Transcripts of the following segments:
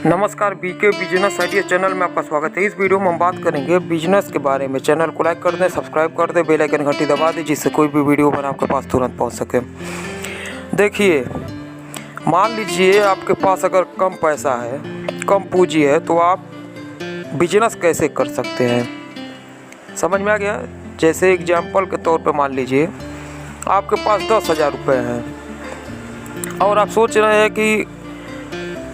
नमस्कार, BK business idea channel में आपका स्वागत है। इस वीडियो में हम बात करेंगे बिजनेस के बारे में। चैनल को लाइक कर दें, सब्सक्राइब कर दें, बेल आइकन घंटी दबा दें, जिससे कोई भी वीडियो बना आपके पास तुरंत पहुंच सके। देखिए, मान लीजिए आपके पास अगर कम पैसा है, कम पूंजी है, तो आप बिजनेस कैसे कर सकते हैं, समझ में आ गया। जैसे एग्जाम्पल के तौर पर मान लीजिए आपके पास 10,000 रुपये हैं और आप सोच रहे हैं कि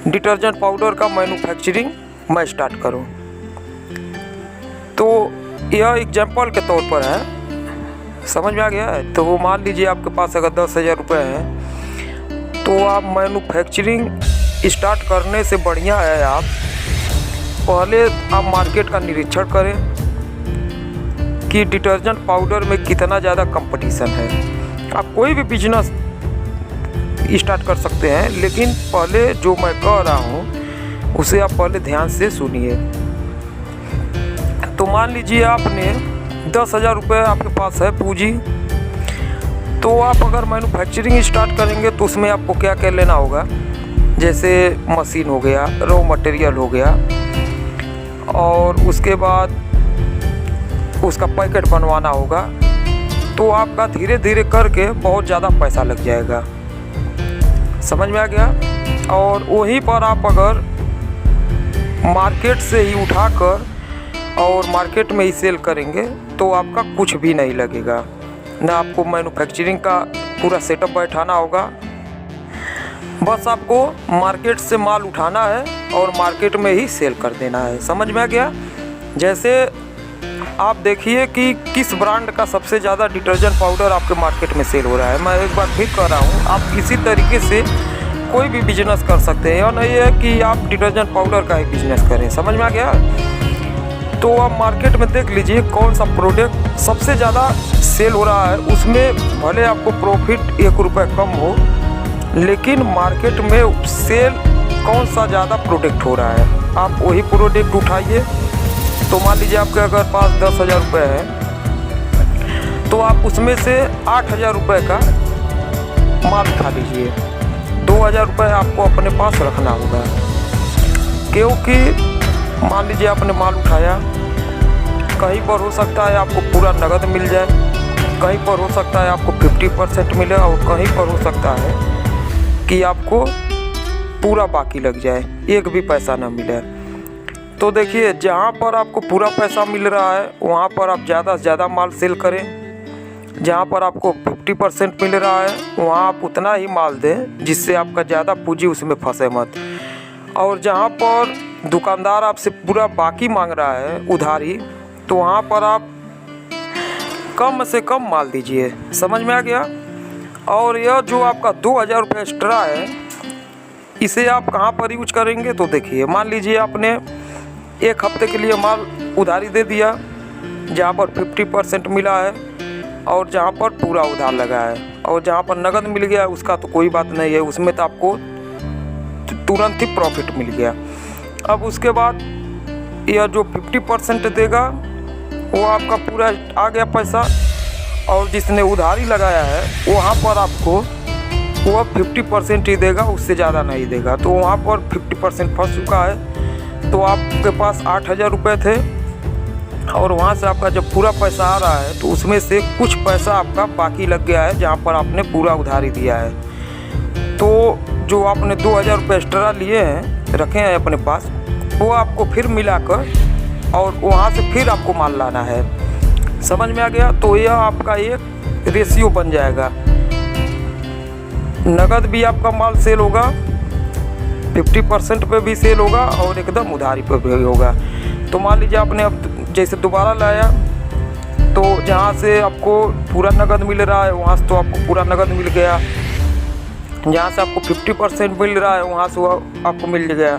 डिटर्जेंट पाउडर का मैन्युफैक्चरिंग मैं स्टार्ट करूं। तो यह एग्जाम्पल के तौर पर है, समझ में आ गया है। तो वो मान लीजिए आपके पास अगर 10,000 रुपये हैं तो आप मैन्युफैक्चरिंग स्टार्ट करने से बढ़िया है आप पहले आप मार्केट का निरीक्षण करें कि डिटर्जेंट पाउडर में कितना ज़्यादा कंपटीशन है। आप कोई भी बिजनेस स्टार्ट कर सकते हैं, लेकिन पहले जो मैं कह रहा हूँ उसे आप पहले ध्यान से सुनिए। तो मान लीजिए आपने 10,000 रुपये आपके पास है पूंजी, तो आप अगर मैन्युफैक्चरिंग स्टार्ट करेंगे तो उसमें आपको क्या क्या लेना होगा। जैसे मशीन हो गया, रॉ मटेरियल हो गया, और उसके बाद उसका पैकेट बनवाना होगा। तो आपका धीरे धीरे करके बहुत ज़्यादा पैसा लग जाएगा, समझ में आ गया। और वहीं पर आप अगर मार्केट से ही उठाकर और मार्केट में ही सेल करेंगे तो आपका कुछ भी नहीं लगेगा, ना आपको मैन्युफैक्चरिंग का पूरा सेटअप बैठाना होगा। बस आपको मार्केट से माल उठाना है और मार्केट में ही सेल कर देना है, समझ में आ गया। जैसे आप देखिए कि किस ब्रांड का सबसे ज़्यादा डिटर्जेंट पाउडर आपके मार्केट में सेल हो रहा है। मैं एक बार फिर कह रहा हूँ, आप इसी तरीके से कोई भी बिजनेस कर सकते हैं। यह नहीं है कि आप डिटर्जेंट पाउडर का ही बिजनेस करें, समझ में आ गया। तो आप मार्केट में देख लीजिए कौन सा प्रोडक्ट सबसे ज़्यादा सेल हो रहा है। उसमें भले आपको प्रॉफिट 1 रुपये कम हो, लेकिन मार्केट में सेल कौन सा ज़्यादा प्रोडक्ट हो रहा है, आप वही प्रोडक्ट उठाइए। तो मान लीजिए आपके अगर पास 10,000 रुपये है तो आप उसमें से 8,000 रुपये का माल उठा लीजिए। 2,000 रुपये आपको अपने पास रखना होगा, क्योंकि मान लीजिए आपने माल उठाया, कहीं पर हो सकता है आपको पूरा नगद मिल जाए, कहीं पर हो सकता है आपको 50% मिले, और कहीं पर हो सकता है कि आपको पूरा बाकी लग जाए, एक भी पैसा ना मिले। तो देखिए, जहाँ पर आपको पूरा पैसा मिल रहा है वहाँ पर आप ज़्यादा से ज़्यादा माल सेल करें। जहाँ पर आपको 50% मिल रहा है वहाँ आप उतना ही माल दें जिससे आपका ज़्यादा पूंजी उसमें फंसे मत। और जहाँ पर दुकानदार आपसे पूरा बाकी मांग रहा है उधारी, तो वहाँ पर आप कम से कम माल दीजिए, समझ में आ गया। और यह जो आपका 2,000 रुपये एक्स्ट्रा है, इसे आप कहाँ पर यूज करेंगे। तो देखिए, मान लीजिए आपने 1 हफ्ते के लिए माल उधारी दे दिया, जहाँ पर 50% मिला है और जहाँ पर पूरा उधार लगा है, और जहाँ पर नगद मिल गया उसका तो कोई बात नहीं है, उसमें तो आपको तुरंत ही प्रॉफिट मिल गया। अब उसके बाद यह जो 50% देगा वो आपका पूरा आ गया पैसा, और जिसने उधारी लगाया है वहाँ पर आपको वह 50% ही देगा, उससे ज़्यादा नहीं देगा। तो वहाँ पर 50% फंस चुका है। तो आपके पास 8,000 रुपये थे और वहाँ से आपका जब पूरा पैसा आ रहा है तो उसमें से कुछ पैसा आपका बाकी लग गया है, जहाँ पर आपने पूरा उधारी दिया है। तो जो आपने 2,000 रुपये एक्स्ट्रा लिए हैं, रखे हैं अपने पास, वो आपको फिर मिलाकर और वहाँ से फिर आपको माल लाना है, समझ में आ गया। तो यह आपका एक रेशियो बन जाएगा, नगद भी आपका माल सेल होगा, 50% पे भी सेल होगा, और एकदम उधारी पे भी होगा। तो मान लीजिए आपने अब जैसे दोबारा लाया, तो जहाँ से आपको पूरा नगद मिल रहा है वहाँ से तो आपको पूरा नगद मिल गया, जहाँ से आपको 50% मिल रहा है वहाँ से वह आपको मिल गया।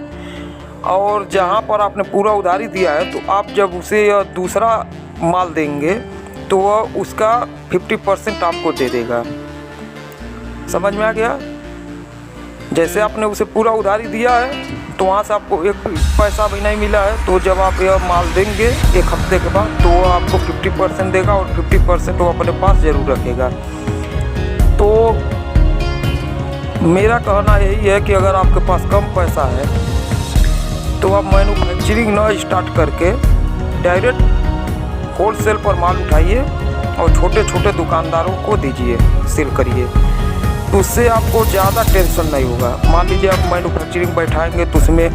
और जहाँ पर आपने पूरा उधारी दिया है, तो आप जब उसे दूसरा माल देंगे तो वह उसका 50% आपको दे देगा, समझ में आ गया। जैसे आपने उसे पूरा उधारी दिया है तो वहाँ से आपको एक पैसा भी नहीं मिला है, तो जब आप यह माल देंगे 1 हफ्ते के बाद तो वो आपको 50% देगा, और 50% वो अपने पास ज़रूर रखेगा। तो मेरा कहना यही है कि अगर आपके पास कम पैसा है आप मैन्युफैक्चरिंग ना स्टार्ट करके डायरेक्ट होलसेल पर माल उठाइए और छोटे छोटे दुकानदारों को दीजिए, सेल करिए, तो उससे आपको ज़्यादा टेंशन नहीं होगा। मान लीजिए आप मैन्युफैक्चरिंग बैठाएंगे तो उसमें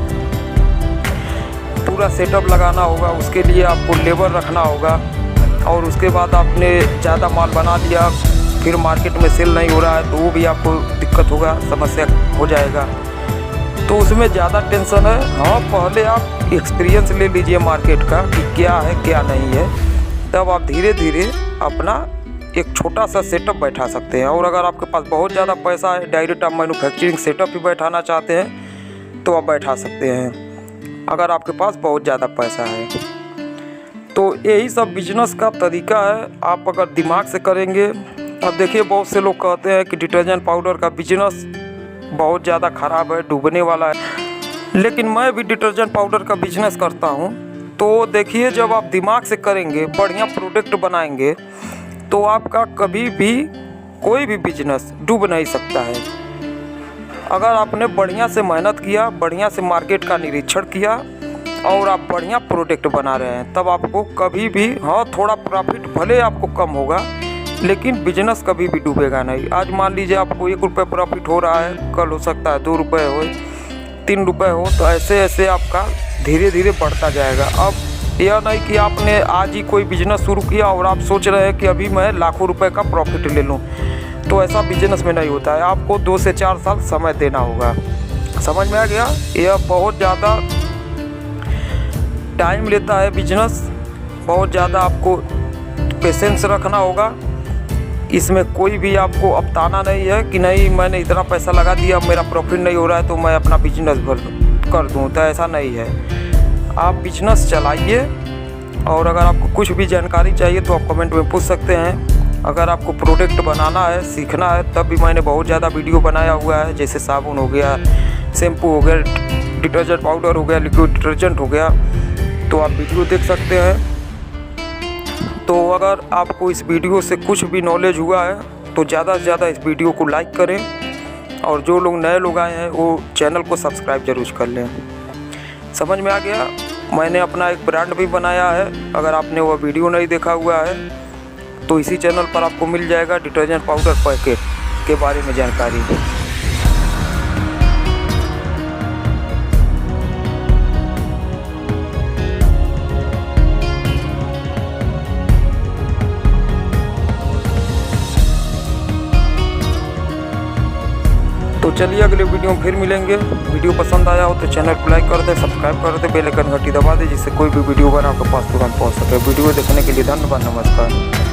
पूरा सेटअप लगाना होगा, उसके लिए आपको लेबर रखना होगा, और उसके बाद आपने ज़्यादा माल बना लिया, फिर मार्केट में सेल नहीं हो रहा है तो वो भी आपको दिक्कत होगा, समस्या हो जाएगा, तो उसमें ज़्यादा टेंशन है। हाँ, पहले आप एक्सपीरियंस ले लीजिए मार्केट का कि क्या है क्या नहीं है, तब आप धीरे धीरे अपना एक छोटा सा सेटअप बैठा सकते हैं। और अगर आपके पास बहुत ज़्यादा पैसा है, डायरेक्ट आप मैन्युफैक्चरिंग सेटअप भी बैठाना चाहते हैं तो आप बैठा सकते हैं, अगर आपके पास बहुत ज़्यादा पैसा है। तो यही सब बिजनेस का तरीका है, आप अगर दिमाग से करेंगे। अब देखिए, बहुत से लोग कहते हैं कि डिटर्जेंट पाउडर का बिजनेस बहुत ज़्यादा ख़राब है, डूबने वाला है, लेकिन मैं भी डिटर्जेंट पाउडर का बिजनेस करता हूँ। तो देखिए, जब आप दिमाग से करेंगे, बढ़िया प्रोडक्ट बनाएंगे, तो आपका कभी भी कोई भी बिजनेस डूब नहीं सकता है। अगर आपने बढ़िया से मेहनत किया, बढ़िया से मार्केट का निरीक्षण किया और आप बढ़िया प्रोडक्ट बना रहे हैं, तब आपको कभी भी, हाँ, थोड़ा प्रॉफिट भले आपको कम होगा, लेकिन बिजनेस कभी भी डूबेगा नहीं। आज मान लीजिए आपको 1 रुपये प्रॉफिट हो रहा है, कल हो सकता है 2 रुपये हो, 3 रुपये हो, तो ऐसे ऐसे आपका धीरे धीरे बढ़ता जाएगा। अब यह नहीं कि आपने आज ही कोई बिजनेस शुरू किया और आप सोच रहे हैं कि अभी मैं लाखों रुपए का प्रॉफिट ले लूँ, तो ऐसा बिजनेस में नहीं होता है। आपको 2 से 4 साल समय देना होगा। समझ में आ गया? यह बहुत ज़्यादा टाइम लेता है बिजनेस, बहुत ज़्यादा आपको पेशेंस रखना होगा। इसमें कोई भी आपको अपताना नहीं है कि नहीं मैंने इतना पैसा लगा दिया, मेरा प्रॉफिट नहीं हो रहा है तो मैं अपना बिजनेस बंद कर दूं, तो ऐसा नहीं है। आप बिजनेस चलाइए, और अगर आपको कुछ भी जानकारी चाहिए तो आप कमेंट में पूछ सकते हैं। अगर आपको प्रोडक्ट बनाना है, सीखना है, तब भी मैंने बहुत ज़्यादा वीडियो बनाया हुआ है, जैसे साबुन हो गया, शैम्पू हो गया, डिटर्जेंट पाउडर हो गया, लिक्विड डिटर्जेंट हो गया, तो आप वीडियो देख सकते हैं। तो अगर आपको इस वीडियो से कुछ भी नॉलेज हुआ है तो ज़्यादा से ज़्यादा इस वीडियो को लाइक करें, और जो लोग नए लोग आए हैं वो चैनल को सब्सक्राइब जरूर कर लें। समझ में आ गया? मैंने अपना एक ब्रांड भी बनाया है, अगर आपने वो वीडियो नहीं देखा हुआ है तो इसी चैनल पर आपको मिल जाएगा डिटर्जेंट पाउडर पैकेट के बारे में जानकारी। तो चलिए अगले वीडियो में फिर मिलेंगे। वीडियो पसंद आया हो तो चैनल को लाइक कर दे, सब्सक्राइब कर दे, बेल आइकन घंटी दबा दे, जिससे कोई भी वीडियो बना आपके पास तुरंत पहुंच सके। वीडियो देखने के लिए धन्यवाद, नमस्कार।